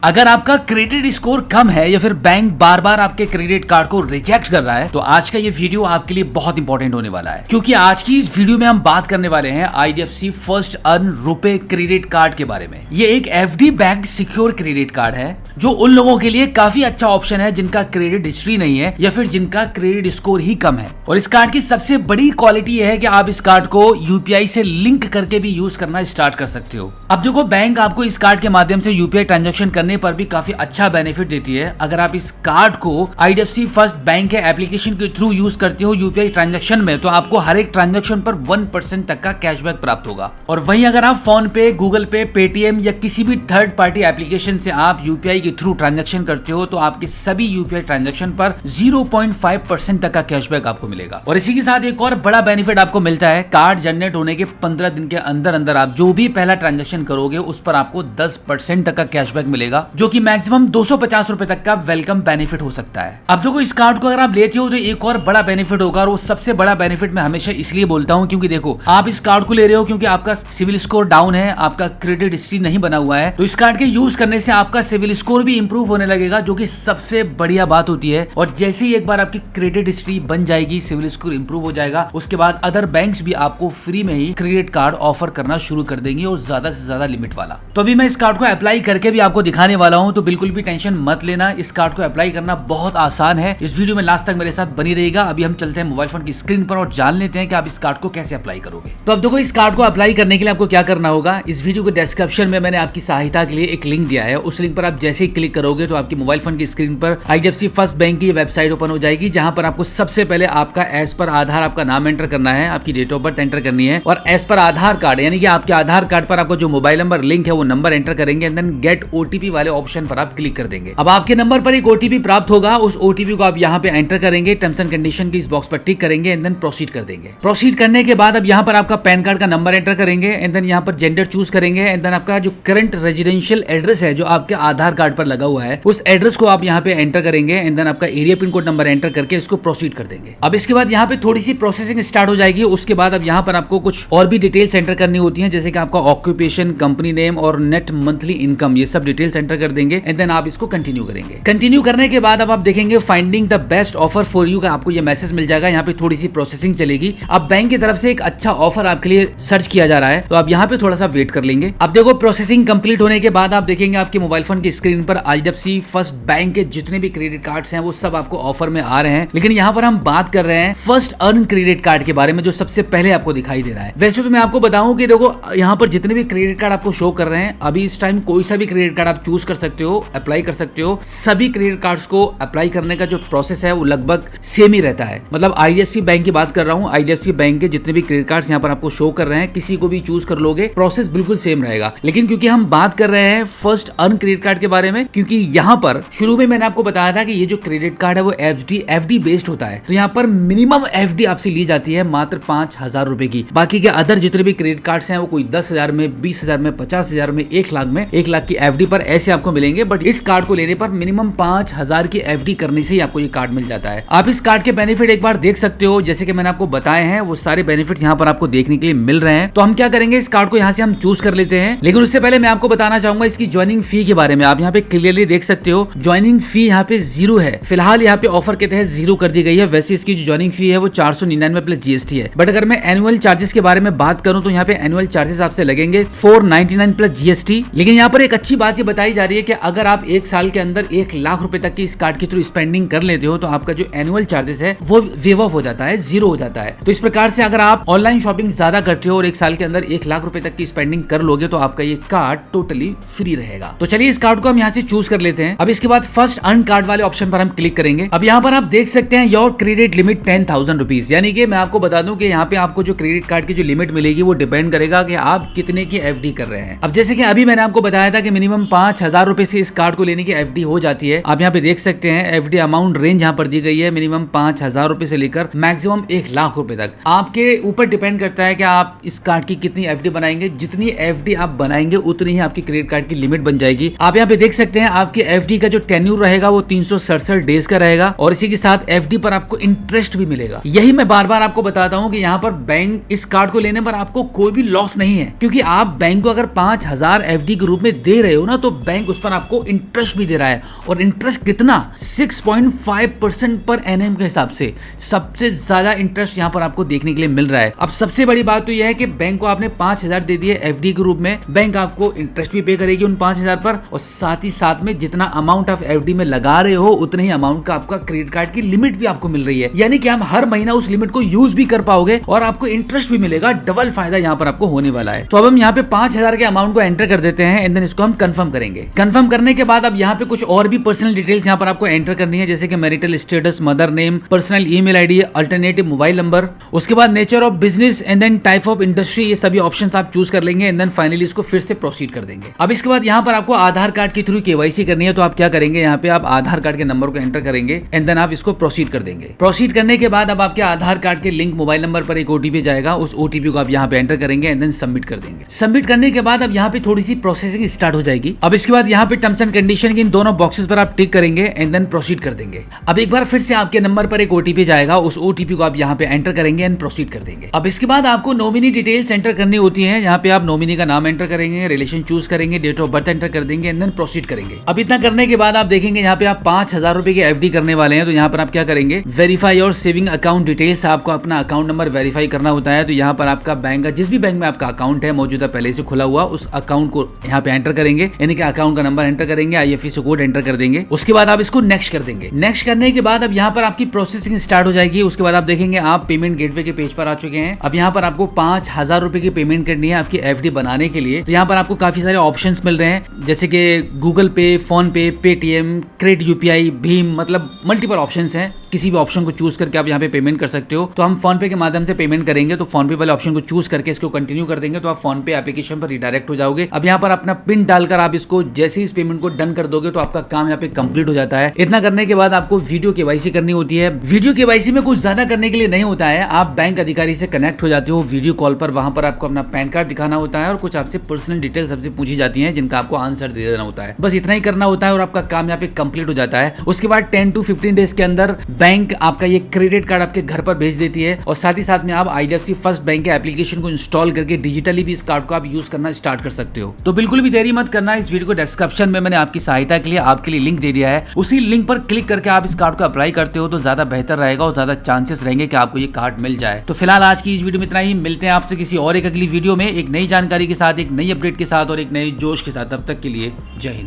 अगर आपका credit score कम है या फिर बैंक बार बार आपके क्रेडिट कार्ड को रिजेक्ट कर रहा है तो आज का ये वीडियो आपके लिए बहुत इंपॉर्टेंट होने वाला है, क्योंकि आज की इस वीडियो में हम बात करने वाले हैं IDFC first earn RuPay credit card के बारे में। ये एक FD backed secure credit card है जो उन लोगों के लिए काफी अच्छा ऑप्शन है जिनका क्रेडिट हिस्ट्री नहीं है या फिर जिनका क्रेडिट स्कोर ही कम है। और इस कार्ड की सबसे बड़ी क्वालिटी है कि आप इस कार्ड को UPI से लिंक करके भी यूज करना स्टार्ट कर सकते हो। अब देखो, बैंक आपको इस कार्ड के माध्यम से UPI ट्रांजेक्शन करने पर भी काफी अच्छा बेनिफिट देती है। अगर आप इस कार्ड को IDFC फर्स्ट बैंक के एप्लीकेशन के थ्रू यूज करते हो UPI ट्रांजेक्शन में, तो आपको हर एक ट्रांजेक्शन पर 1% तक का कैशबैक प्राप्त होगा। और वहीं अगर आप फोन पे, गूगल पे, पेटीएम या किसी भी थर्ड पार्टी एप्लीकेशन से आप UPI के थ्रू ट्रांजेक्शन करते हो तो आपके सभी UPI ट्रांजेक्शन पर 0.5% तक का कैशबैक आपको मिलेगा। और इसी के साथ एक और बड़ा बेनिफिट आपको मिलता है, कार्ड जनरेट होने के 15 दिन के अंदर अंदर आप जो भी पहला ट्रांजेक्शन करोगे उस पर आपको 10% तक का कैशबैक मिलेगा, जो कि मैक्सिमम 250 रुपए तक का वेलकम बेनिफिट हो सकता है। अब देखो, इस कार्ड को अगर आप लेते हो तो एक और बड़ा बेनिफिट होगा, और वो सबसे बड़ा बेनिफिट मैं हमेशा इसलिए बोलता हूं क्योंकि देखो, आप इस कार्ड को ले रहे हो क्योंकि आपका सिविल स्कोर डाउन है, आपका क्रेडिट हिस्ट्री नहीं बना हुआ है, तो इस कार्ड के यूज करने से आपका सिविल स्कोर भी इंप्रूव होने लगेगा, जो कि सबसे बढ़िया बात होती है। और जैसे ही एक बार आपकी क्रेडिट हिस्ट्री बन जाएगी, सिविल स्कोर इंप्रूव हो जाएगा, उसके बाद अदर बैंक्स भी आपको फ्री में ही क्रेडिट कार्ड ऑफर करना शुरू कर देंगे, और ज्यादा से ज्यादा लिमिट वाला। तो अभी मैं इस कार्ड को अप्लाई करके भी आपको दिखाने वाला हूं, तो बिल्कुल भी टेंशन मत लेना। इस कार्ड को अप्लाई करना बहुत आसान है। इस वीडियो में लास्ट तक मेरे साथ बनी रहेगा। अभी हम चलते हैं मोबाइल फोन की स्क्रीन पर और जान लेते हैं कि आप इस कार्ड को कैसे अप्लाई करोगे। तो अब देखो, इस कार्ड को अप्लाई करने के लिए आपको क्या करना होगा, इस वीडियो के डिस्क्रिप्शन में मैंने आपकी सहायता के लिए एक लिंक दिया है। उस लिंक पर आप जैसे ही क्लिक करोगे तो आपकी मोबाइल फोन की स्क्रीन पर IDFC फर्स्ट बैंक की वेबसाइट ओपन हो जाएगी, जहां पर आपको सबसे पहले आपका एज पर आधार आपका नाम एंटर करना है, आपकी डेट ऑफ बर्थ एंटर करनी है, और एज पर आधार कार्ड यानी कि आपके आधार कार्ड पर आपको जो मोबाइल नंबर लिंक है वो नंबर एंटर करेंगे, एंड देन गेट OTP वाले ऑप्शन पर आप क्लिक कर देंगे। अब आपके नंबर पर एक OTP प्राप्त होगा, उस OTP को आप यहाँ पे एंटर करेंगे, टर्म्स एंड कंडीशन की इस बॉक्स पर टिक करेंगे, एंड देन प्रोसीड कर देंगे। प्रोसीड करने के बाद अब यहाँ पर आपका पैन कार्ड का नंबर एंटर करेंगे, एंड देन यहाँ पर जेंडर चूज करेंगे, एंड देन आपका जो करंट रेजिडेंशियल एड्रेस है जो आपके आधार कार्ड पर लगा हुआ है उस एड्रेस को आप यहाँ पे एंटर करेंगे, एंड देन आपका area pin code number enter करके इसको प्रोसीड कर देंगे। अब इसके बाद यहाँ पे थोड़ी सी प्रोसेसिंग स्टार्ट हो जाएगी। उसके बाद अब यहाँ पर आपको कुछ और भी डिटेल्स एंटर करनी होती है, जैसे कि आपका ऑक्यूपेशन, कंपनी नेम और नेट मंथली इनकम, ये सब डिटेल्स एंटर कर देंगे, एंड देन आप इसको कंटिन्यू करेंगे। कंटिन्यू करने के बाद अब आप देखेंगे finding the best offer for you का आपको ये मैसेज मिल जाएगा। यहाँ पे थोड़ी सी प्रोसेसिंग चलेगी। अब बैंक की तरफ से एक अच्छा ऑफर आपके लिए सर्च किया जा रहा है, तो आप यहाँ पे थोड़ा सा वेट कर लेंगे। अब देखो, प्रोसेसिंग कंप्लीट होने के बाद आप देखेंगे आपके मोबाइल फोन की स्क्रीन पर IDFC फर्स्ट बैंक के जितने भी क्रेडिट कार्ड्स हैं वो सब आपको ऑफर में आ रहे हैं। लेकिन यहाँ पर हम बात कर रहे हैं फर्स्ट अर्न क्रेडिट कार्ड के बारे में, जो सबसे पहले आपको दिखाई दे रहा है। वैसे तो मैं आपको बताऊं कि देखो, यहाँ पर जितने भी क्रेडिट कार्ड आपको शो कर रहे हैं, अभी इस टाइम कोई सा भी क्रेडिट कार्ड आप चूज कर सकते हो, अप्लाई कर सकते हो। सभी क्रेडिट कार्ड्स को अप्लाई करने का जो प्रोसेस है वो लगभग सेम ही रहता है। मतलब IDFC बैंक की बात कर रहा हूँ, IDFC बैंक के जितने भी क्रेडिट कार्ड्स यहाँ पर आपको शो कर रहे हैं, किसी को भी चूज कर लोगे, प्रोसेस बिल्कुल सेम रहेगा। लेकिन क्योंकि हम बात कर रहे हैं फर्स्ट अर्न क्रेडिट कार्ड के बारे में, क्योंकि यहाँ पर शुरू में मैंने आपको बताया था कि ये जो क्रेडिट कार्ड है वो FD बेस्ड होता है, तो यहाँ पर मिनिमम FD आपसे ली जाती है मात्र 5,000 रुपए की। बाकी के अदर जितने भी क्रेडिट कार्ड्स हैं वो कोई 10,000 में, 20,000 में, 50,000 में, 1 लाख में, 1 लाख की FD पर ऐसे आपको मिलेंगे। बट इस कार्ड को लेने पर मिनिमम 5,000 की FD करने से ही आपको ये कार्ड मिल जाता है। आप इस कार्ड के बेनिफिट एक बार देख सकते हो, जैसे कि मैंने आपको बताए हैं वो सारे बेनिफिट यहाँ पर आपको देखने के लिए मिल रहे हैं। तो हम क्या करेंगे, इस कार्ड को यहाँ से हम चूज कर लेते हैं। लेकिन उससे पहले मैं आपको बताना चाहूंगा इसकी ज्वाइनिंग फी के बारे में। आप यहाँ पे क्लियरली देख सकते हो ज्वाइनिंग फी यहाँ पे 0 है। फिलहाल यहाँ पे ऑफर के तहत 0 कर दी गई है। वैसे इसकी जो ज्वाइनिंग फी है वो 499 प्लस GST है। बट अगर मैं एनुअल चार्जेस के बारे में बात करूं तो यहाँ पे एनुअल चार्जेस आपसे लगेंगे 499 प्लस GST। लेकिन यहाँ पर एक अच्छी बात ये बताई जा रही है कि अगर आप 1 साल के अंदर 1 लाख रुपए तक की इस कार्ड के थ्रू स्पेंडिंग कर लेते हो तो आपका जो एनुअल चार्जेस है वो वेव ऑफ हो जाता है, 0 हो जाता है। तो इस प्रकार से अगर आप ऑनलाइन शॉपिंग ज्यादा करते हो और 1 साल के अंदर 1 लाख रुपए तक की स्पेंडिंग कर लोगे तो आपका ये कार्ड टोटली फ्री रहेगा। तो चलिए इस कार्ड को हम यहाँ से चूज कर लेते हैं। अब इसके बाद फर्स्ट अर्न कार्ड वाले ऑप्शन पर हम क्लिक करेंगे। अब यहाँ पर आप देख सकते हैं योर क्रेडिट लिमिट 10,000 रुपीज, यानी कि मैं आपको बता दूं कि यहाँ पे आपको जो क्रेडिट कार्ड की जो लिमिट मिलेगी वो डिपेंड करेगा कि आप कितने की FD कर रहे हैं। अब जैसे कि अभी मैंने आपको बताया था कि मिनिमम 5,000 रुपए से इस कार्ड को लेने की FD हो जाती है। आप यहाँ पे देख सकते हैं FD अमाउंट रेंज यहाँ पर दी गई है, मिनिमम 5,000 रुपए से लेकर मैक्सिमम 1 लाख रुपए तक। आपके ऊपर डिपेंड करता है कि आप इस कार्ड की कितनी FD बनाएंगे। जितनी FD आप बनाएंगे उतनी ही आपकी क्रेडिट कार्ड की लिमिट बन जाएगी। आप यहाँ पे देख सकते हैं आपकी FD का जो टेन्यूर रहेगा वो 367 डेज का रहेगा, और इसी के साथ FD पर आपको इंटरेस्ट भी मिलेगा। यही मैं बार बार आपको बताता हूँ कि यहाँ पर बैंक इस कार्ड को लेने पर आपको कोई भी लॉस नहीं है, क्योंकि आप बैंक को अगर 5,000 FD के रूप में दे रहे हो ना, तो बैंक उस पर आपको इंटरेस्ट भी दे रहा है, और इंटरेस्ट कितना 6.5% पर एनएम के हिसाब से सबसे ज्यादा इंटरेस्ट यहाँ पर आपको देखने के लिए मिल रहा है। अब सबसे बड़ी बात तो यह है कि बैंक को आपने 5,000 दे दिए एफडी के रूप में, बैंक आपको इंटरेस्ट भी पे करेगी उन 5,000 पर, और साथ ही साथ में जितना अमाउंट आप एफडी में लगा रहे हो उतने ही अमाउंट का आपका क्रेडिट कार्ड की लिमिट भी आपको मिल रही है, यानी कि आप हर महीना उस लिमिट को यूज भी कर पाओगे और आपको इंटरेस्ट भी मिलेगा। डबल फायदा यहाँ पर आपको होने वाला है। तो अब हम यहाँ पे 5,000 के अमाउंट को एंटर कर देते हैं एंड देन इसको हम कंफर्म करेंगे। कंफर्म करने के बाद अब यहाँ पे कुछ और भी पर्सनल डिटेल्स यहाँ पर आपको एंटर करनी है, जैसे कि marital status, mother name, personal email ID, alternative mobile number, उसके बाद nature of business and then type of industry, ये सभी ऑप्शंस आप चूज कर लेंगे एंड देन फाइनली इसको फिर से प्रोसीड कर देंगे। अब इसके बाद यहाँ पर आपको आधार कार्ड के थ्रू केवाईसी करनी है, तो आप क्या करेंगे, यहाँ पे आप आधार कार्ड के नंबर को एंटर करेंगे एंड देन आप इसको प्रोसीड कर देंगे। प्रोसीड करने के बाद अब आपके आधार कार्ड के लिंक मोबाइल नंबर पर एक ओटीपी जाएगा, उस ओटीपी को आप यहाँ पे एंटर करेंगे एंड देन सबमिट कर देंगे। सबमिट करने के बाद अब यहाँ पे थोड़ी सी प्रोसेसिंग स्टार्ट हो जाएगी। अब इसके बाद यहाँ पे टर्म्स एंड कंडीशन की इन दोनों बॉक्सेस पर आप टिक करेंगे एंड देन प्रोसीड कर देंगे। अब एक बार फिर से आपके नंबर पर एक ओटीपी जाएगा, उस ओटीपी को आप यहाँ पे एंटर करेंगे एंड प्रोसीड कर देंगे। अब इसके बाद आपको नॉमिनी डिटेल्स एंटर करनी होती है, यहाँ पे आप नॉमिनी का नाम एंटर करेंगे, रिलेशन चूज करेंगे, डेट ऑफ बर्थ एंटर कर देंगे एंड देन प्रोसीड करेंगे। अब इतना करने के बाद आप देखेंगे यहाँ पे आप 5,000 रुपए की एफडी करने वाले हैं, तो यहाँ पर आप क्या करेंगे, वेरीफाई और सेविंग अकाउंट डिटेल्स, आपको अपना अकाउंट नंबर वेरीफाई करना होता है। तो यहाँ पर आपका बैंक का जिस भी बैंक में आपका अकाउंट है मौजूदा पहले से खुला हुआ, उस अकाउंट को यहाँ पे एंटर करेंगे, यानी कि अकाउंट का नंबर एंटर करेंगे, आईएफएससी कोड एंटर कर देंगे। उसके बाद आप इसको नेक्स्ट कर देंगे। नेक्स्ट करने के बाद अब यहाँ पर आपकी प्रोसेसिंग स्टार्ट हो जाएगी। उसके बाद आप देखेंगे आप पेमेंट गेटवे के पेज पर आ चुके हैं। अब यहाँ पर आपको 5,000 रुपए की पेमेंट करनी है आपकी एफडी बनाने के लिए। तो यहाँ पर आपको काफी सारे ऑप्शंस मिल रहे हैं, जैसे कि गूगल पे, फोन पे, पेटीएम, क्रेडिट, यूपीआई, भीम, मतलब मल्टीपल ऑप्शंस हैं। किसी भी ऑप्शन को चूज करके आप यहाँ पे पेमेंट कर सकते हो। तो हम फोन पे के माध्यम से पेमेंट करेंगे, तो फोन पे वाले ऑप्शन को चूज करके इसको कंटिन्यू कर देंगे, तो आप फोन पे एप्लीकेशन पर रिडायरेक्ट हो जाओगे। अब यहाँ पर अपना पिन डालकर आप इसको जैसे इस पेमेंट को डन कर दोगे तो आपका काम यहाँ पे कंप्लीट हो जाता है। इतना करने के बाद आपको वीडियो केवाईसी करनी होती है। वीडियो केवाईसी में कुछ ज्यादा करने के लिए नहीं होता है, आप बैंक अधिकारी से कनेक्ट हो जाते हो वीडियो कॉल पर, वहां पर आपको अपना पैन कार्ड दिखाना होता है और कुछ आपसे पर्सनल डिटेल्स आपसे पूछी जाती है जिनका आपको आंसर दे देना होता है। बस इतना ही करना होता है और आपका काम यहाँ पे कंप्लीट हो जाता है। उसके बाद 10 to 15 डेज के अंदर बैंक आपका ये क्रेडिट कार्ड आपके घर पर भेज देती है, और साथ ही साथ में आप आईडीएफसी फर्स्ट बैंक के एप्लीकेशन को इंस्टॉल करके डिजिटली भी इस कार्ड को आप यूज करना स्टार्ट कर सकते हो। तो बिल्कुल भी देरी मत करना, इस वीडियो को डिस्क्रिप्शन में मैंने आपकी सहायता के लिए आपके लिए लिंक दे दिया है, उसी लिंक पर क्लिक करके आप इस कार्ड को अप्लाई करते हो तो ज्यादा बेहतर रहेगा और ज्यादा चांसेस रहेंगे कि आपको ये कार्ड मिल जाए। तो फिलहाल आज की इस वीडियो में इतना ही, मिलते हैं आपसे किसी और एक अगली वीडियो में एक नई जानकारी के साथ, एक नई अपडेट के साथ और एक नए जोश के साथ। तब तक के लिए जय हिंद।